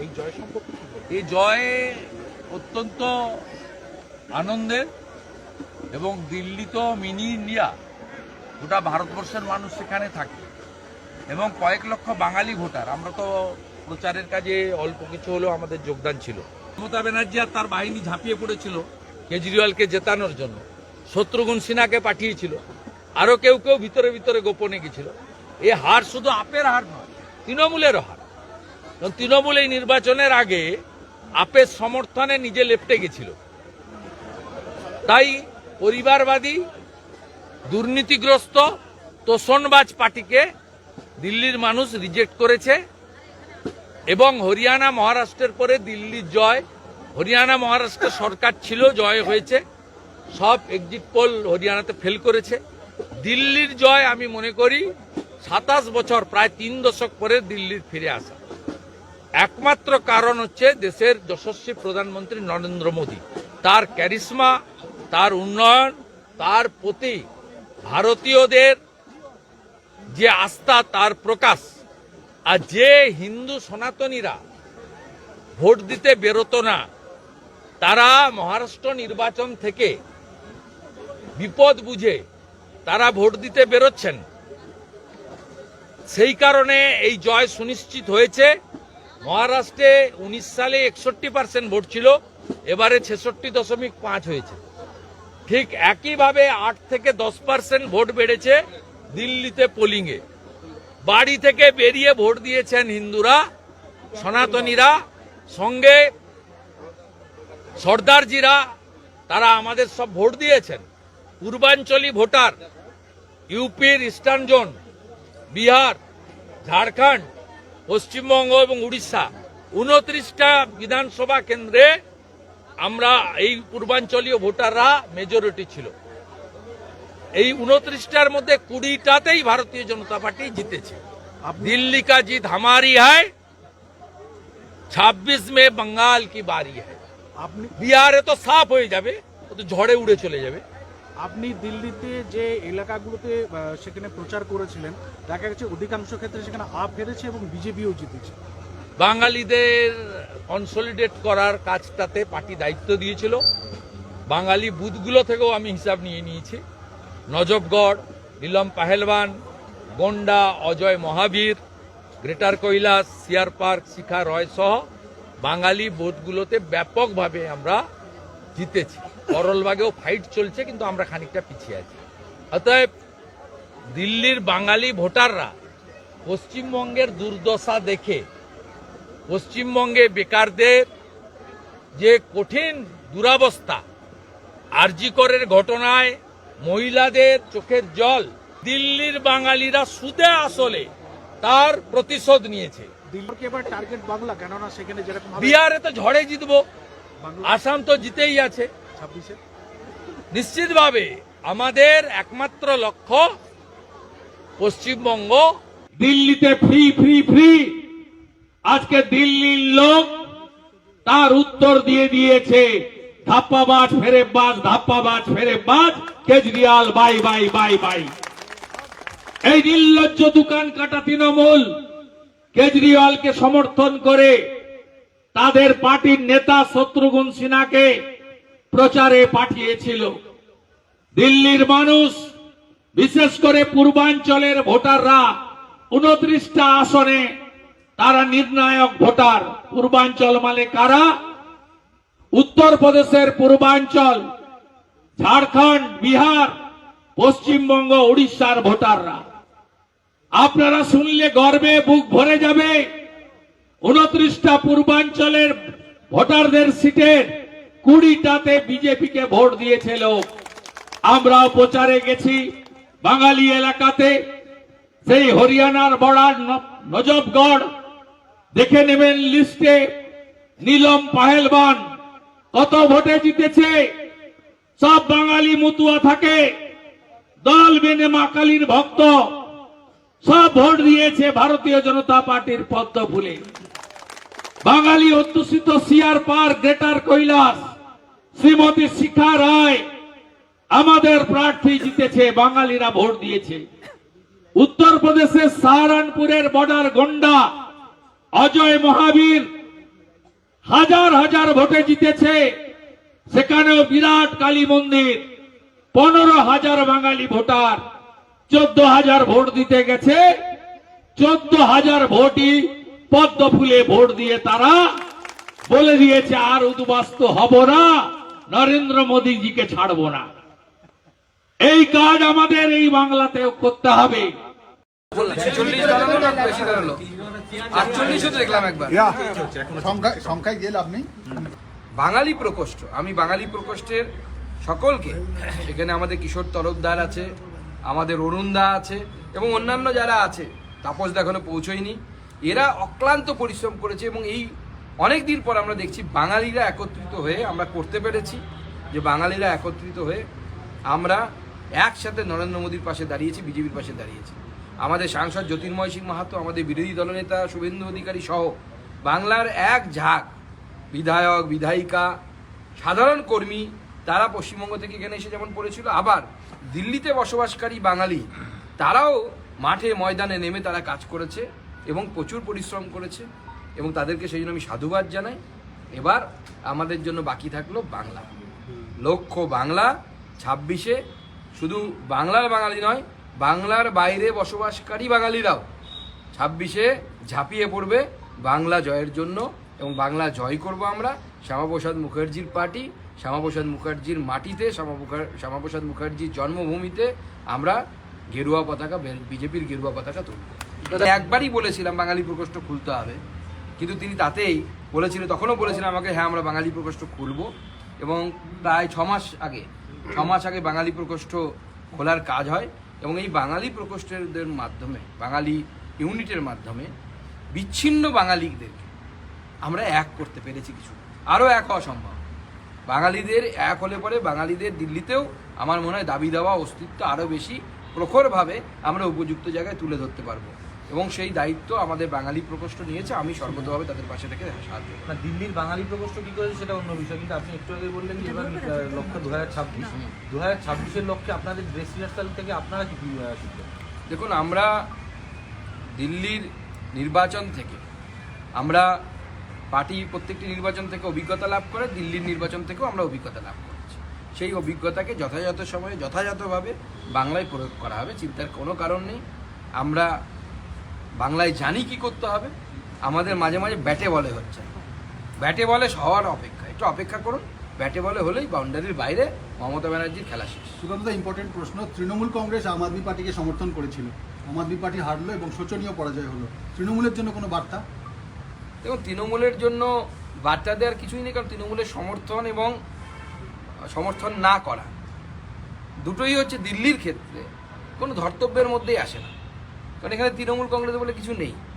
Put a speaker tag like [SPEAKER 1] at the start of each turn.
[SPEAKER 1] এই জয় সম্পর্কে কি বলবেন?
[SPEAKER 2] এই জয় অত্যন্ত আনন্দের, এবং দিল্লি তো মিনি ইন্ডিয়া, গোটা ভারতবর্ষের মানুষ সেখানে থাকে এবং কয়েক লক্ষ বাঙালি ভোটার। আমরা তো প্রচারের কাজে অল্প কিছু হলেও আমাদের যোগদান ছিল। মমতা ব্যানার্জি আর তার বাহিনী ঝাঁপিয়ে পড়েছিল কেজরিওয়ালকে জেতানোর জন্য, শত্রুঘ্ন সিনহাকে পাঠিয়েছিল, আরো কেউ কেউ ভিতরে ভিতরে গোপনে গেছিল। এই হার শুধু আপের হার নয়, তৃণমূলেরও হার। কারণ তৃণমূল এই নির্বাচনের আগে আপের সমর্থনে নিজে লেপ্টে গেছিল। তাই পরিবারবাদী, দুর্নীতিগ্রস্ত, তোষণবাজ পার্টিকে দিল্লির মানুষ রিজেক্ট করেছে এবং হরিয়ানা মহারাষ্ট্রের পরে দিল্লির জয়। হরিয়ানা মহারাষ্ট্র সরকার ছিল, জয় হয়েছে, সব এক্সিট পোল হরিয়ানাতে ফেল করেছে। দিল্লির জয় আমি মনে করি 27 বছর, প্রায় 3 দশক পরে দিল্লির ফিরে আসা। একমাত্র কারণ হচ্ছে দেশের যশস্বী প্রধানমন্ত্রী নরেন্দ্র মোদী, তার ক্যারিশমা, তার উন্নয়ন, তার প্রতি ভারতীয়দের যে আস্থা, তার প্রকাশ। আর যে হিন্দু সনাতনীরা ভোট দিতে বেরোতো না, তারা মহারাষ্ট্র নির্বাচন থেকে বিপদ বুঝে তারা ভোট দিতে বেরোচ্ছেন। সেই কারণে এই জয় সুনিশ্চিত হয়েছে। মহারাষ্ট্রে 19 সালে 61% ভোট ছিল, এবারে 66.5 হয়েছে। ঠিক একইভাবে 8 থেকে 10% ভোট বেড়েছে দিল্লিতে পোলিংয়ে। বাড়ি থেকে বেরিয়ে ভোট দিয়েছেন হিন্দুরা, সনাতনীরা, সঙ্গে সর্দারজিরা, তারা আমাদের সব ভোট দিয়েছেন। পূর্বাঞ্চলী ভোটার, ইউপির ইস্টার্ন জোন, বিহার, ঝাড়খণ্ড, পশ্চিমবঙ্গ এবং উড়িষ্যা, 29টা বিধানসভা কেন্দ্রে আমরা এই পূর্বাঞ্চলীয় ভোটাররা মেজরিটি ছিল। এই 29টার মধ্যে 20টাতেই ভারতীয় জনতা পার্টি জিতেছে। দিল্লি কা জিত হামারি হ্যায়, 26 মে বঙ্গাল কি বারি হ্যায়।
[SPEAKER 1] আপনি
[SPEAKER 2] বিহারে তো সাফ হয়ে যাবে, ও তো ঝড়ে উড়ে চলে যাবে।
[SPEAKER 1] আপনি দিল্লিতে যে এলাকাগুলোতে সেখানে প্রচার করেছিলেন, দেখা গেছে অধিকাংশ ক্ষেত্রে সেখানে আপ হেরেছে এবং বিজেপিও জিতেছে।
[SPEAKER 2] বাঙালিদের কনসলিডেট করার কাজটাতে পার্টি দায়িত্ব দিয়েছিল। বাঙালি বুথগুলো থেকেও আমি হিসাব নিয়ে নিয়েছি। নজফগড়, নীলম পাহেলবান, গোন্ডা, অজয় মহাবীর, গ্রেটার কৈলাস, সিয়ার পার্ক, শিখা রয় সহ বাঙালি বুথগুলোতে ব্যাপকভাবে আমরা জিতেছি। করলবাগেও ফাইট চলছে, কিন্তু আমরা খানিকটা পিছিয়ে আছি। অতএব দিল্লির বাঙালি ভোটাররা পশ্চিমবঙ্গের দুর্দশা দেখে, পশ্চিমবঙ্গে বেকারদের যে কঠিন দুরাবস্থা, আরজি করের ঘটনায় মহিলাদের চোখের জল, দিল্লির বাঙালিরা সুদে আসলে তার প্রতিশোধ নিয়েছে।
[SPEAKER 1] দিল্লিকে এবার টার্গেট বাংলা, কেননা সেখানে যেরকম
[SPEAKER 2] বিহারে তো ঝড়ে জিতবো, আসাম তো জিতেই আছে
[SPEAKER 1] 26-এ।
[SPEAKER 2] নিশ্চিতভাবে আমাদের একমাত্র লক্ষ্য পশ্চিমবঙ্গ।
[SPEAKER 3] দিল্লিতে ফ্রি ফ্রি ফ্রি, আজকে দিল্লির লোক তার উত্তর দিয়ে দিয়েছে, ধাপ্পাবাজ ফেরেববাজ, ধাপ্পাবাজ ফেরেববাজ, Kejriwal bye bye bye bye. এই নির্লজ্জ দোকান কাটা তৃণমূল কেজরিওয়ালকে সমর্থন করে তাদের পার্টির নেতা শত্রুঘ্ন সিনহাকে প্রচারে পাঠিয়েছিল। দিল্লির মানুষ, বিশেষ করে পূর্বাঞ্চলের ভোটাররা, 29টা আসনে তারা নির্ণায়ক ভোটার। পূর্বাঞ্চল মানে কারা? উত্তরপ্রদেশের পূর্বাঞ্চল, ঝাড়খণ্ড, বিহার, পশ্চিমবঙ্গ, উড়িষ্যার ভোটাররা। আপনারা শুনলে গর্বে বুক ভরে যাবে। 29টা পূর্বাঞ্চলের ভোটারদের সিটের 20টাতে বিজেপিকে ভোট দিয়েছে লোক। আমরাও প্রচারে গেছি বাঙালি এলাকাতে। সেই হরিয়ানার বর্ডার নজফগড় দেখে নেবেন লিস্টে, নীলম পাহেলবান কত ভোটে জিতেছে। সব বাঙালি মতুয়া থাকে, দল বেনে মা কালীর ভক্ত, সব ভোট দিয়েছে ভারতীয় জনতা পার্টির পদ্ম ফুলে। বাঙালি অধ্যুষিত সিয়ার পার্ক, গ্রেটার কৈলাস, শ্রীমতী শিখা রায় আমাদের প্রার্থী জিতেছে, বাঙালিরা ভোট দিয়েছে। উত্তরপ্রদেশের সাহারানপুরের বর্ডার গোন্ডা, অজয় মহাবীর হাজার হাজার ভোটে জিতেছে, সেখানেও বিরাট কালী মন্দির, 15,000 বাঙালি ভোটার, 14,000 ভোট দিতে গেছে, 14,000 ভোটই পদ্ম ফুলে ভোট দিয়ে তারা বলে দিয়েছে আর উদ্বাস্ত হব না, নরেন্দ্র মোদীজিকে ছাড়বো না। এই কাজ আমাদের এই বাংলাতেও করতে হবে।
[SPEAKER 4] 46 দাঁড়ালো না বেশি দাঁড়ালো? 48 তো দেখলাম একবার।
[SPEAKER 5] সংখ্যায় গেলে আপনি
[SPEAKER 4] বাঙালি প্রকোষ্ঠ, আমি বাঙালি প্রকোষ্ঠের সকলকে, এখানে আমাদের কিশোর তরফদার আছে, আমাদের অরুণদা আছে এবং অন্যান্য যারা আছে, তাপসদা এখনো পৌঁছয়নি, এরা অক্লান্ত পরিশ্রম করেছে এবং এই অনেক দিন পর আমরা দেখছি বাঙালিরা একত্রিত হয়ে আমরা করতে পেরেছি, যে বাঙালিরা একত্রিত হয়ে আমরা একসাথে নরেন্দ্র মোদীর পাশে দাঁড়িয়েছি, বিজেপির পাশে দাঁড়িয়েছি। আমাদের সাংসদ জ্যোতির্ময় সিং মাহাতো, আমাদের বিরোধী দলনেতা শুভেন্দু অধিকারী সহ বাংলার এক ঝাঁক বিধায়ক, বিধায়িকা, সাধারণ কর্মী, তারা পশ্চিমবঙ্গ থেকে এখানে এসে যেমন পড়েছিল, আবার দিল্লিতে বসবাসকারী বাঙালি তারাও মাঠে ময়দানে নেমে তারা কাজ করেছে এবং প্রচুর পরিশ্রম করেছে এবং তাদেরকে সেই জন্য আমি সাধুবাদ জানাই। এবার আমাদের জন্য বাকি থাকলো বাংলা, লক্ষ্য বাংলা। 26-এ শুধু বাংলার বাঙালি নয়, বাংলার বাইরে বসবাসকারী বাঙালিরাও 26-এ ঝাঁপিয়ে পড়বে বাংলা জয়ের জন্য এবং বাংলা জয় করব আমরা। শ্যামাপ্রসাদ মুখার্জির পার্টি, শ্যামাপ্রসাদ মুখার্জির মাটিতে, শ্যামাপ্রসাদ মুখার্জির জন্মভূমিতে আমরা গেরুয়া পতাকা, বিজেপির গেরুয়া পতাকা তুলব। একবারই বলেছিলাম বাঙালি প্রকোষ্ঠ খুলতে হবে, কিন্তু তিনি তাতেই বলেছিলেন, তখনও বলেছিলেন আমাকে, হ্যাঁ আমরা বাঙালি প্রকোষ্ঠ খুলব। এবং প্রায় 6 মাস আগে বাঙালি প্রকোষ্ঠ খোলার কাজ হয় এবং এই বাঙালি প্রকোষ্ঠের মাধ্যমে, বাঙালি ইউনিটের মাধ্যমে বিচ্ছিন্ন বাঙালিদেরকে আমরা এক করতে পেরেছি। কিছু আরও এক হওয়া সম্ভব। বাঙালিদের এক হলে পরে বাঙালিদের দিল্লিতেও আমার মনে হয় দাবি দেওয়া অস্তিত্ব আরও বেশি প্রখরভাবে আমরা উপযুক্ত জায়গায় তুলে ধরতে পারবো এবং সেই দায়িত্ব আমাদের বাঙালি প্রকোষ্ঠ নিয়েছে। আমি সর্বতভাবে তাদের পাশে থেকে সাহায্য করব।
[SPEAKER 6] না, দিল্লির বাঙালি প্রকোষ্ঠ কি করেছে সেটা অন্য বিষয়, কিন্তু আপনি একটু আগে বললেন যে এবার লক্ষ্য 2026-এর লক্ষ্যে আপনাদের ড্রেস রিহার্সাল থেকে আপনারা কি শিখবেন?
[SPEAKER 4] দেখুন, আমরা দিল্লির নির্বাচন থেকে, আমরা পার্টি প্রত্যেকটি নির্বাচন থেকে অভিজ্ঞতা লাভ করে, দিল্লির নির্বাচন থেকেও আমরা অভিজ্ঞতা লাভ করেছি। সেই অভিজ্ঞতাকে যথাযথ সময়ে যথাযথভাবে বাংলায় প্রয়োগ করা হবে, চিন্তার কোনো কারণ নেই। আমরা বাংলায় জানি কি করতে হবে। আমাদের মাঝে মাঝে ব্যাটে বলে হচ্ছে, ব্যাটে বলে হওয়ার অপেক্ষা, একটু অপেক্ষা করুন। ব্যাটে বলে হলেই বাউন্ডারির বাইরে মমতা ব্যানার্জির খেলা শেষ।
[SPEAKER 5] সুকান্ত, ইম্পর্টেন্ট প্রশ্ন, তৃণমূল কংগ্রেস আম আদমি পার্টিকে সমর্থন করেছিল, আম আদমি পার্টি হারলো এবং শোচনীয় পরাজয় হলো, তৃণমূলের জন্য কোনো বার্তা?
[SPEAKER 4] দেখুন, তৃণমূলের জন্য বার্তা দেওয়ার কিছুই নেই, কারণ তৃণমূলের সমর্থন এবং সমর্থন না করা দুটোই হচ্ছে দিল্লির ক্ষেত্রে কোনো ধর্তব্যের মধ্যেই আসে না, কারণ এখানে তৃণমূল কংগ্রেস বলে কিছু নেই।